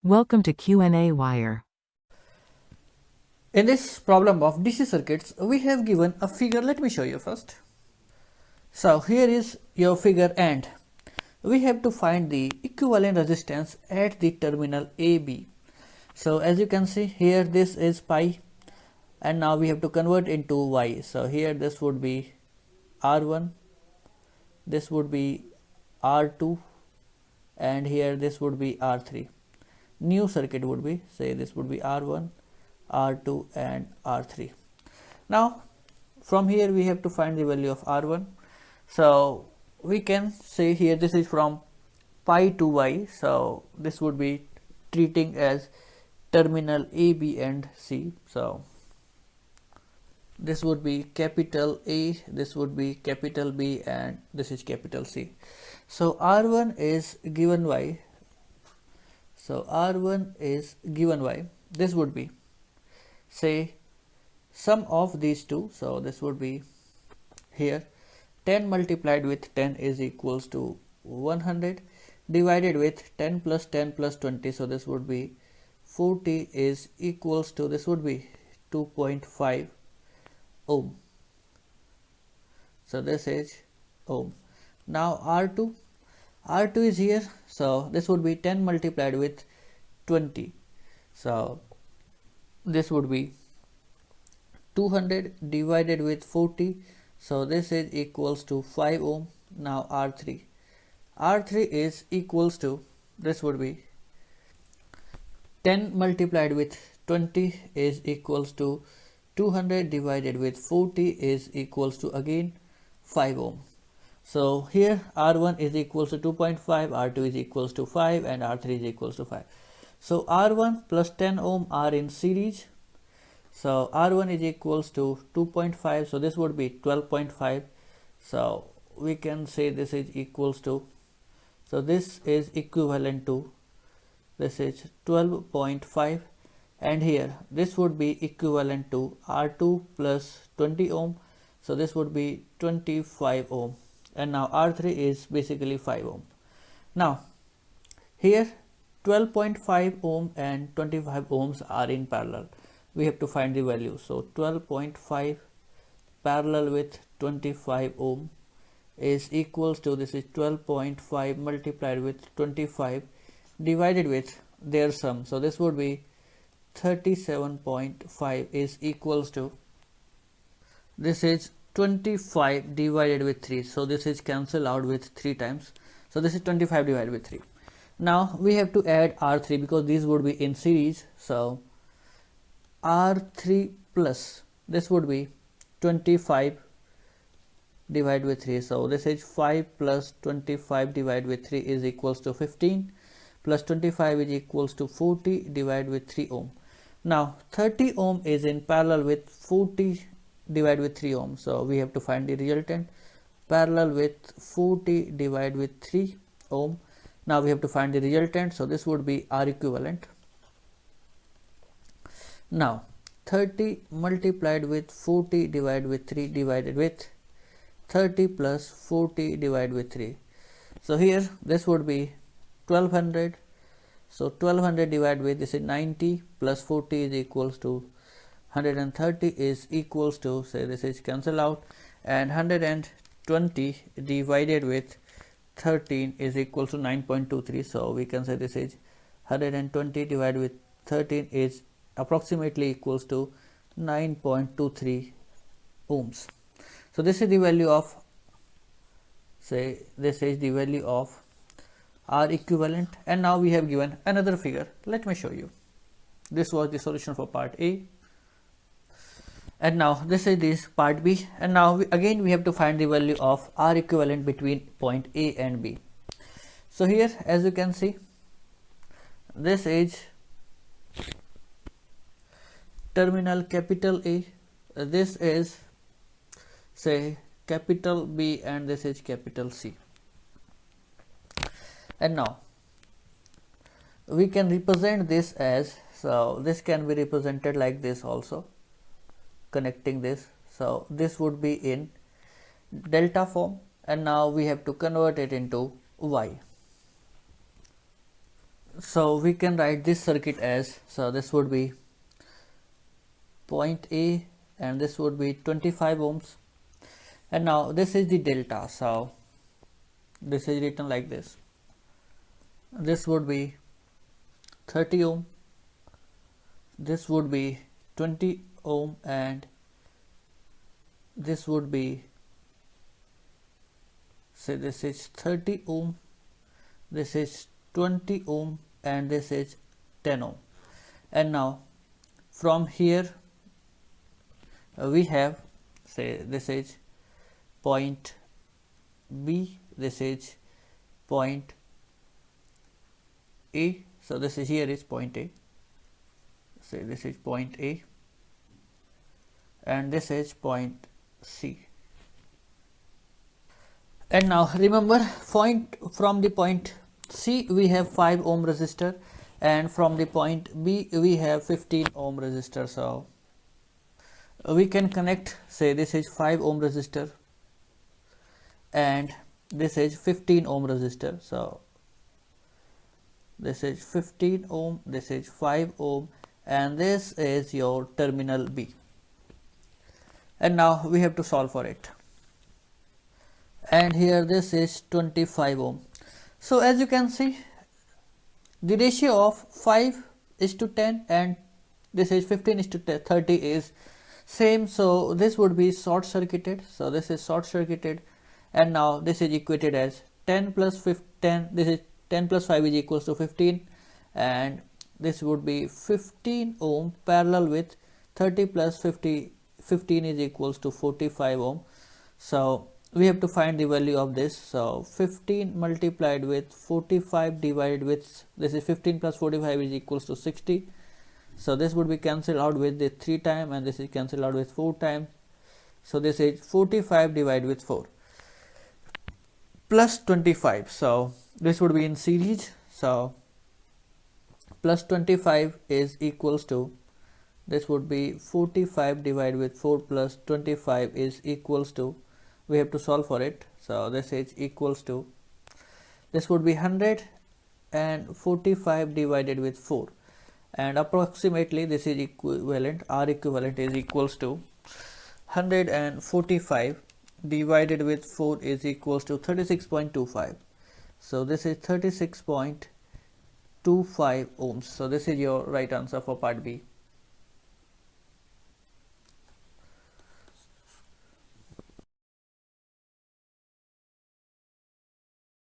Welcome to qnawire. In this problem of DC circuits, we have given a figure. Let me show you first. So here is your figure and we have to find the equivalent resistance at the terminal AB. So as you can see here, this is pi and now we have to convert into Y. So here this would be R1, this would be R2 and here this would be R3. New circuit would be, say this would be R1, R2 and R3. Now from here we have to find the value of R1. So we can say here this is from pi to Y. So this would be treating as terminal A, B and C. So this would be capital A, this would be capital B and this is capital C. So R1 is given Y. So R1 is given Y. This would be, say, sum of these two. So this would be here 10 multiplied with 10 is equals to 100 divided with 10 plus 10 plus 20. So this would be 40 is equals to, this would be 2.5 ohm. So this is ohm. Now R2 is here. So this would be 10 multiplied with 20. So this would be 200 divided with 40. So this is equals to 5 ohm. Now R3 is equals to, this would be 10 multiplied with 20 is equals to 200 divided with 40 is equals to again 5 ohm. So here R1 is equals to 2.5, R2 is equals to 5 and R3 is equals to 5. So R1 plus 10 ohm are in series. So R1 is equals to 2.5. So this would be 12.5. So we can say this is equals to, so this is equivalent to, this is 12.5 and here this would be equivalent to R2 plus 20 ohm. So this would be 25 ohm. And now R3 is basically 5 ohm. Now here 12.5 ohm and 25 ohms are in parallel. We have to find the value. So 12.5 parallel with 25 ohm is equals to, this is 12.5 multiplied with 25 divided with their sum. So this would be 37.5 is equals to, this is 25 divided with 3. So this is cancelled out with 3 times. So this is 25 divided with 3. Now we have to add R3 because these would be in series. So R3 plus, this would be 25 divided with 3. So this is 5 plus 25 divided with 3 is equals to 15 plus 25 is equals to 40 divided with 3 ohm. Now 30 ohm is in parallel with 40 divided with 3 ohm. So we have to find the resultant parallel with 40 divided with 3 ohm. Now we have to find the resultant. So this would be R equivalent. Now 30 multiplied with 40 divided with 3 divided with 30 plus 40 divided with 3. So here this would be 1200. So 1200 divided with, this is 90 plus 40 is equals to 130 is equals to, say this is cancel out, and 120 divided with 13 is equals to 9.23. So we can say this is 120 divided with 13 is approximately equals to 9.23 ohms. So this is the value of, say this is the value of R equivalent. And now we have given another figure. Let me show you. This was the solution for part A. And now this is this part B. And now again we have to find the value of R equivalent between point A and B. So here as you can see, this is terminal capital A, this is say capital B and this is capital C. And now we can represent this as, so this can be represented like this also, connecting this. So this would be in delta form and now we have to convert it into Y. So we can write this circuit as, so this would be point A and this would be 25 ohms, and now this is the delta. So this is written like this. This would be 30 ohm, this would be 20 ohm, and this would be, say this is 30 ohm, this is 20 ohm, and this is 10 ohm. And now from here we have, say this is point B, this is point A, so this is, here is point A, say this is point A, and this is point C. And now remember, from the point C we have 5 ohm resistor, and from the point B we have 15 ohm resistor. So we can connect, say this is 5 ohm resistor and this is 15 ohm resistor. So this is 15 ohm, this is 5 ohm, and this is your terminal B. And now we have to solve for it. And here this is 25 ohm. So as you can see, the ratio of 5:10 and this is 15:30 is same. So this would be short circuited. So this is short circuited, and now this is equated as 10 plus 10. This is 10 plus 5 is equals to 15, and this would be 15 ohm parallel with 30 plus 50. 15 is equals to 45 ohm. So we have to find the value of this. So 15 multiplied with 45 divided with, this is 15 plus 45 is equals to 60. So this would be cancelled out with the 3 times, and this is cancelled out with 4 times. So this is 45 divided with 4 plus 25. So this would be in series. So plus 25 is equals to, this would be 45 divided with 4 plus 25 is equals to, we have to solve for it. So this is equals to, this would be 100 and 45 divided with 4, and approximately this is equivalent, R equivalent is equals to 145 divided with 4 is equals to 36.25. So this is 36.25 ohms. So this is your right answer for part B.